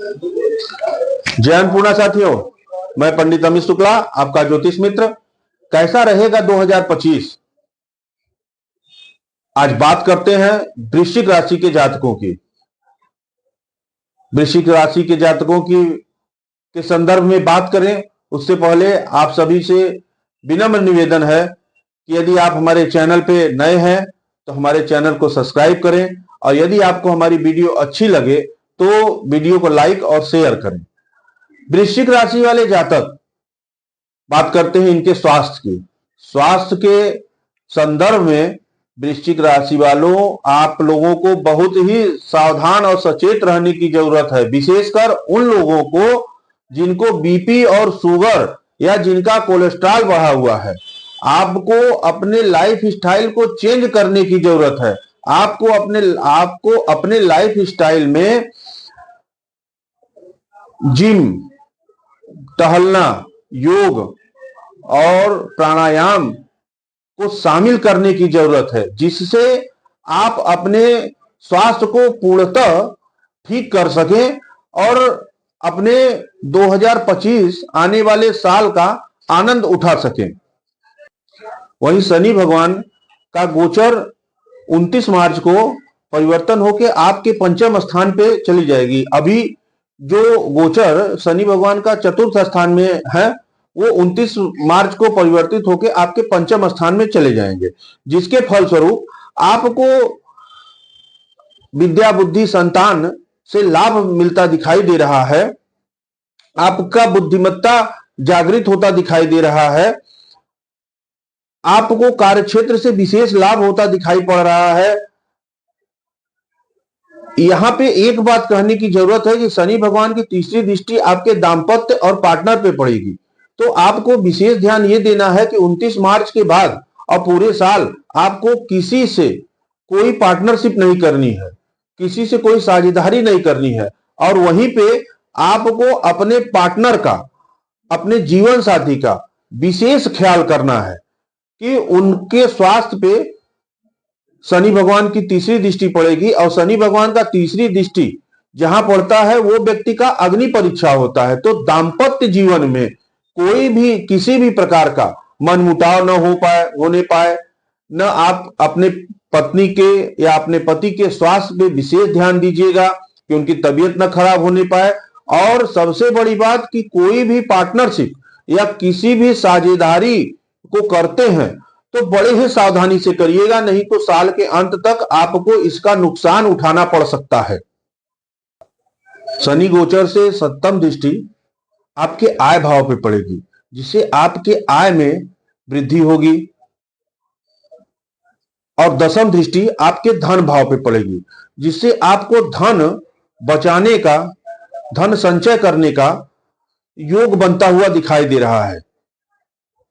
जय अन्नपूर्णा साथियों, मैं पंडित अमित शुक्ला, आपका ज्योतिष मित्र। कैसा रहेगा 2025? आज बात करते हैं वृश्चिक राशि के जातकों की। वृश्चिक राशि के जातकों की के संदर्भ में बात करें उससे पहले आप सभी से विनम्र निवेदन है कि यदि आप हमारे चैनल पे नए हैं तो हमारे चैनल को सब्सक्राइब करें, और यदि आपको हमारी वीडियो अच्छी लगे तो वीडियो को लाइक और शेयर करें। वृश्चिक राशि वाले जातक, बात करते हैं इनके स्वास्थ्य की। स्वास्थ्य के संदर्भ में वृश्चिक राशि वालों, आप लोगों को बहुत ही सावधान और सचेत रहने की जरूरत है, विशेषकर उन लोगों को जिनको बीपी और शुगर या जिनका कोलेस्ट्रॉल बढ़ा हुआ है। आपको अपने लाइफ स्टाइल को चेंज करने की जरूरत है। आपको अपने लाइफ स्टाइल में जिम, टहलना, योग और प्राणायाम को शामिल करने की जरूरत है, जिससे आप अपने स्वास्थ्य को पूर्णतः ठीक कर सकें और अपने 2025 आने वाले साल का आनंद उठा सकें। वहीं शनि भगवान का गोचर 29 मार्च को परिवर्तन होकर आपके पंचम स्थान पे चली जाएगी। अभी जो गोचर शनि भगवान का चतुर्थ स्थान में है वो 29 मार्च को परिवर्तित होकर आपके पंचम स्थान में चले जाएंगे, जिसके फलस्वरूप आपको विद्या, बुद्धि, संतान से लाभ मिलता दिखाई दे रहा है। आपका बुद्धिमत्ता जागृत होता दिखाई दे रहा है। आपको कार्यक्षेत्र से विशेष लाभ होता दिखाई पड़ रहा है। यहां पे एक बात कहने की जरूरत है कि शनि भगवान की तीसरी दृष्टि आपके दांपत्य और पार्टनर पे पड़ेगी, तो आपको विशेष ध्यान ये देना है कि 29 मार्च के बाद और पूरे साल आपको किसी से कोई पार्टनरशिप नहीं करनी है, किसी से कोई साझेदारी नहीं करनी है, और वहीं पे आपको अपने पार्टनर का, अपने जीवन साथी का विशेष ख्याल करना है कि उनके स्वास्थ्य पे शनि भगवान की तीसरी दृष्टि पड़ेगी। और शनि भगवान का तीसरी दृष्टि जहां पड़ता है वो व्यक्ति का अग्नि परीक्षा होता है। तो दांपत्य जीवन में कोई भी किसी भी प्रकार का मनमुटाव न होने पाए, न आप अपने पत्नी के या अपने पति के स्वास्थ्य पे विशेष ध्यान दीजिएगा कि उनकी तबीयत न खराब होने पाए। और सबसे बड़ी बात कि कोई भी पार्टनरशिप या किसी भी साझेदारी को करते हैं तो बड़े ही सावधानी से करिएगा, नहीं तो साल के अंत तक आपको इसका नुकसान उठाना पड़ सकता है। शनि गोचर से सप्तम दृष्टि आपके आय भाव पे पड़ेगी, जिससे आपके आय में वृद्धि होगी, और दसम दृष्टि आपके धन भाव पे पड़ेगी, जिससे आपको धन बचाने का, धन संचय करने का योग बनता हुआ दिखाई दे रहा है।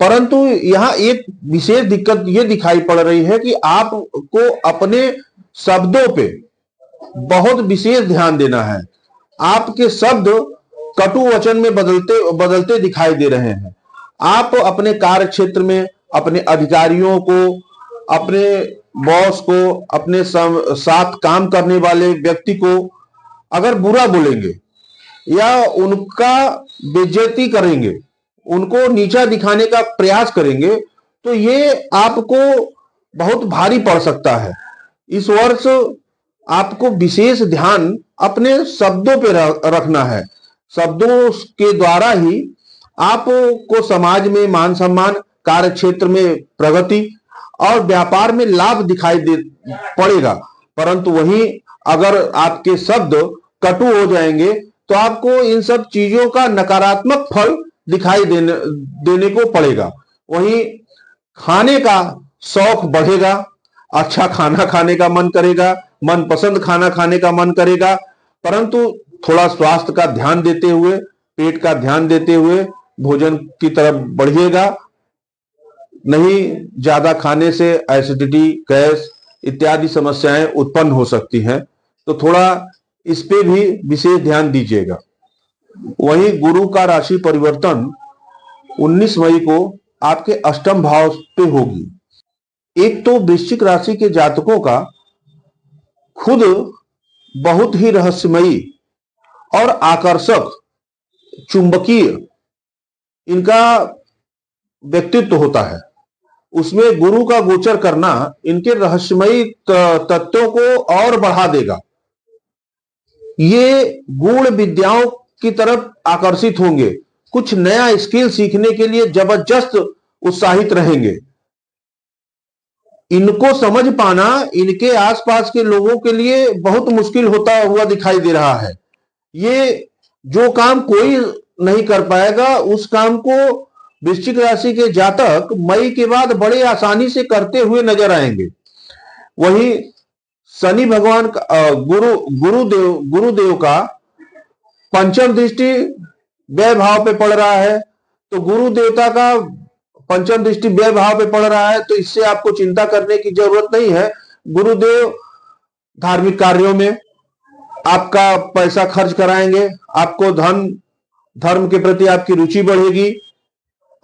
परंतु यहां एक विशेष दिक्कत यह दिखाई पड़ रही है कि आपको अपने शब्दों पे बहुत विशेष ध्यान देना है। आपके शब्द कटु वचन में बदलते दिखाई दे रहे हैं। आप अपने कार्य क्षेत्र में अपने अधिकारियों को, अपने बॉस को, अपने साथ काम करने वाले व्यक्ति को अगर बुरा बोलेंगे या उनका बेइज्जती करेंगे, उनको नीचा दिखाने का प्रयास करेंगे, तो ये आपको बहुत भारी पड़ सकता है। इस वर्ष आपको विशेष ध्यान अपने शब्दों पे रखना है। शब्दों के द्वारा ही आपको समाज में मान सम्मान, कार्य क्षेत्र में प्रगति और व्यापार में लाभ दिखाई दे पड़ेगा। परंतु वहीं अगर आपके शब्द कटु हो जाएंगे तो आपको इन सब चीजों का नकारात्मक फल दिखाई देने को पड़ेगा। वहीं खाने का शौक बढ़ेगा, अच्छा खाना खाने का मन करेगा, मनपसंद खाना खाने का मन करेगा, परंतु थोड़ा स्वास्थ्य का ध्यान देते हुए, पेट का ध्यान देते हुए भोजन की तरफ बढ़िएगा। नहीं ज्यादा खाने से एसिडिटी, गैस इत्यादि समस्याएं उत्पन्न हो सकती हैं, तो थोड़ा इस पे भी विशेष ध्यान दीजिएगा। वहीं गुरु का राशि परिवर्तन 19 मई को आपके अष्टम भाव पे होगी। एक तो वृश्चिक राशि के जातकों का खुद बहुत ही रहस्यमयी और आकर्षक, चुंबकीय इनका व्यक्तित्व होता है। उसमें गुरु का गोचर करना इनके रहस्यमयी तत्वों को और बढ़ा देगा। ये गूढ़ विद्याओं की तरफ आकर्षित होंगे, कुछ नया स्किल सीखने के लिए जबरदस्त उत्साहित रहेंगे। इनको समझ पाना इनके आसपास के लोगों के लिए बहुत मुश्किल होता हुआ दिखाई दे रहा है। ये जो काम कोई नहीं कर पाएगा, उस काम को वृश्चिक राशि के जातक मई के बाद बड़े आसानी से करते हुए नजर आएंगे। वहीं शनि भगवान का गुरुदेव का पंचम दृष्टि व्यय भाव पे पड़ रहा है। तो गुरु देवता का पंचम दृष्टि व्यय भाव पे पड़ रहा है, तो इससे आपको चिंता करने की जरूरत नहीं है। गुरुदेव धार्मिक कार्यों में आपका पैसा खर्च कराएंगे, आपको धर्म के प्रति आपकी रुचि बढ़ेगी,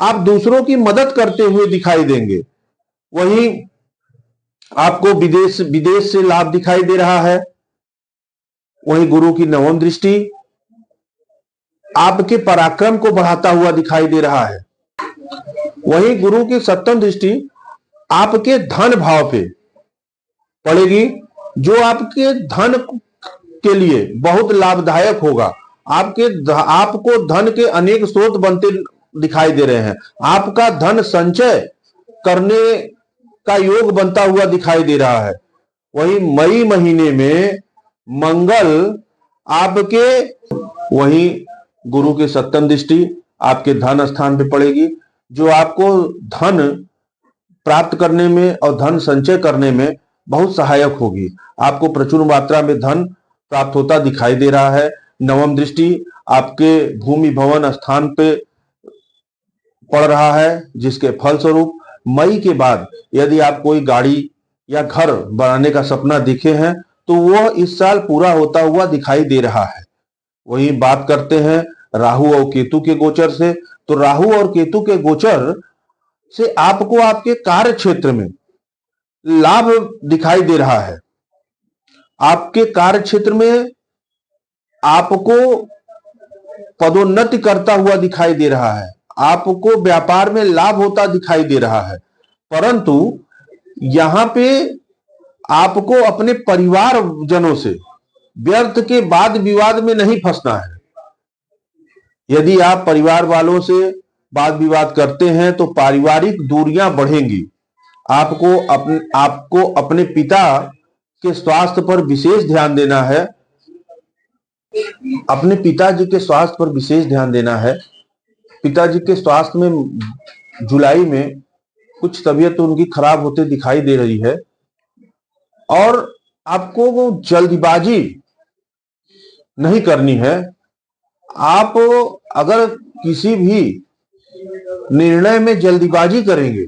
आप दूसरों की मदद करते हुए दिखाई देंगे। वहीं आपको विदेश से लाभ दिखाई दे रहा है। वहीं गुरु की नवम दृष्टि आपके पराक्रम को बढ़ाता हुआ दिखाई दे रहा है। वहीं गुरु की सप्तम दृष्टि आपके धन भाव पे पड़ेगी, जो आपके धन के लिए बहुत लाभदायक होगा। आपको धन के अनेक स्रोत बनते दिखाई दे रहे हैं। आपका धन संचय करने का योग बनता हुआ दिखाई दे रहा है। वहीं मई महीने में मंगल आपके, वहीं गुरु की सप्तम दृष्टि आपके धन स्थान पे पड़ेगी, जो आपको धन प्राप्त करने में और धन संचय करने में बहुत सहायक होगी। आपको प्रचुर मात्रा में धन प्राप्त होता दिखाई दे रहा है। नवम दृष्टि आपके भूमि भवन स्थान पे पड़ रहा है, जिसके फलस्वरूप मई के बाद यदि आप कोई गाड़ी या घर बनाने का सपना देखे हैं तो वह इस साल पूरा होता हुआ दिखाई दे रहा है। वही बात करते हैं राहु और केतु के गोचर से, तो राहु और केतु के गोचर से आपको आपके कार्य क्षेत्र में लाभ दिखाई दे रहा है। आपके कार्य क्षेत्र में आपको पदोन्नति करता हुआ दिखाई दे रहा है, आपको व्यापार में लाभ होता दिखाई दे रहा है। परंतु यहां पे आपको अपने परिवार जनों से व्यर्थ के वाद विवाद में नहीं फंसना है। यदि आप परिवार वालों से वाद विवाद करते हैं तो पारिवारिक दूरियां बढ़ेंगी। आपको अपने पिता के स्वास्थ्य पर विशेष ध्यान देना है। अपने पिताजी के स्वास्थ्य पर विशेष ध्यान देना है। पिताजी के स्वास्थ्य में जुलाई में कुछ तबीयत उनकी खराब होते दिखाई दे रही है, और आपको वो जल्दबाजी नहीं करनी है। आप अगर किसी भी निर्णय में जल्दबाजी करेंगे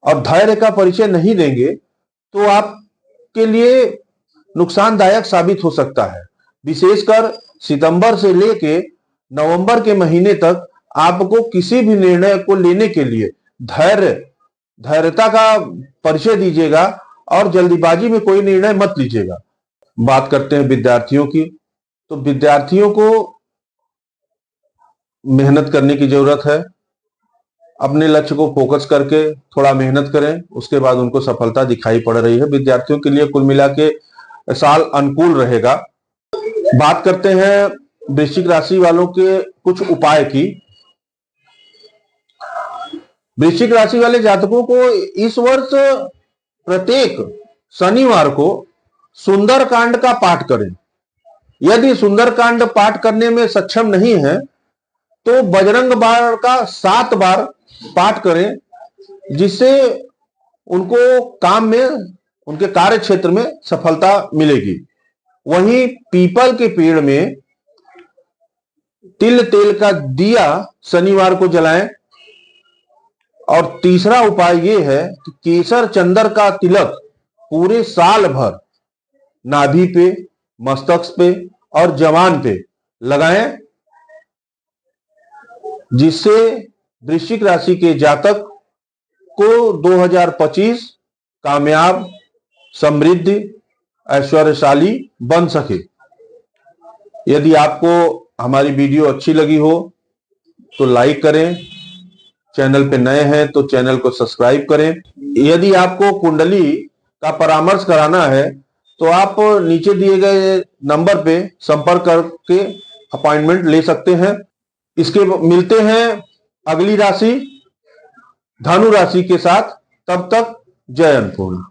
और धैर्य का परिचय नहीं देंगे तो आपके लिए नुकसानदायक साबित हो सकता है। विशेषकर सितंबर से लेके नवंबर के महीने तक आपको किसी भी निर्णय को लेने के लिए धैर्यता का परिचय दीजिएगा और जल्दीबाजी में कोई निर्णय मत लीजिएगा। बात करते हैं विद्यार्थियों की, तो विद्यार्थियों को मेहनत करने की जरूरत है। अपने लक्ष्य को फोकस करके थोड़ा मेहनत करें, उसके बाद उनको सफलता दिखाई पड़ रही है। विद्यार्थियों के लिए कुल मिला के साल अनुकूल रहेगा। बात करते हैं वृश्चिक राशि वालों के कुछ उपाय की। वृश्चिक राशि वाले जातकों को इस वर्ष प्रत्येक शनिवार को सुंदरकांड का पाठ करें। यदि सुंदरकांड पाठ करने में सक्षम नहीं है तो बजरंग बाण का 7 बार पाठ करें, जिससे उनको काम में, उनके कार्य क्षेत्र में सफलता मिलेगी। वहीं पीपल के पेड़ में तिल तेल का दिया शनिवार को जलाएं। और तीसरा उपाय यह है कि केसर चंदन का तिलक पूरे साल भर नाभि पे, मस्तक पे और जवान पे लगाएं, जिससे वृश्चिक राशि के जातक को 2025 कामयाब, समृद्ध, ऐश्वर्यशाली बन सके। यदि आपको हमारी वीडियो अच्छी लगी हो तो लाइक करें, चैनल पे नए हैं तो चैनल को सब्सक्राइब करें। यदि आपको कुंडली का परामर्श कराना है तो आप नीचे दिए गए नंबर पे संपर्क करके अपॉइंटमेंट ले सकते हैं। इसके मिलते हैं अगली राशि धनु राशि के साथ। तब तक जय अन्नपूर्णा।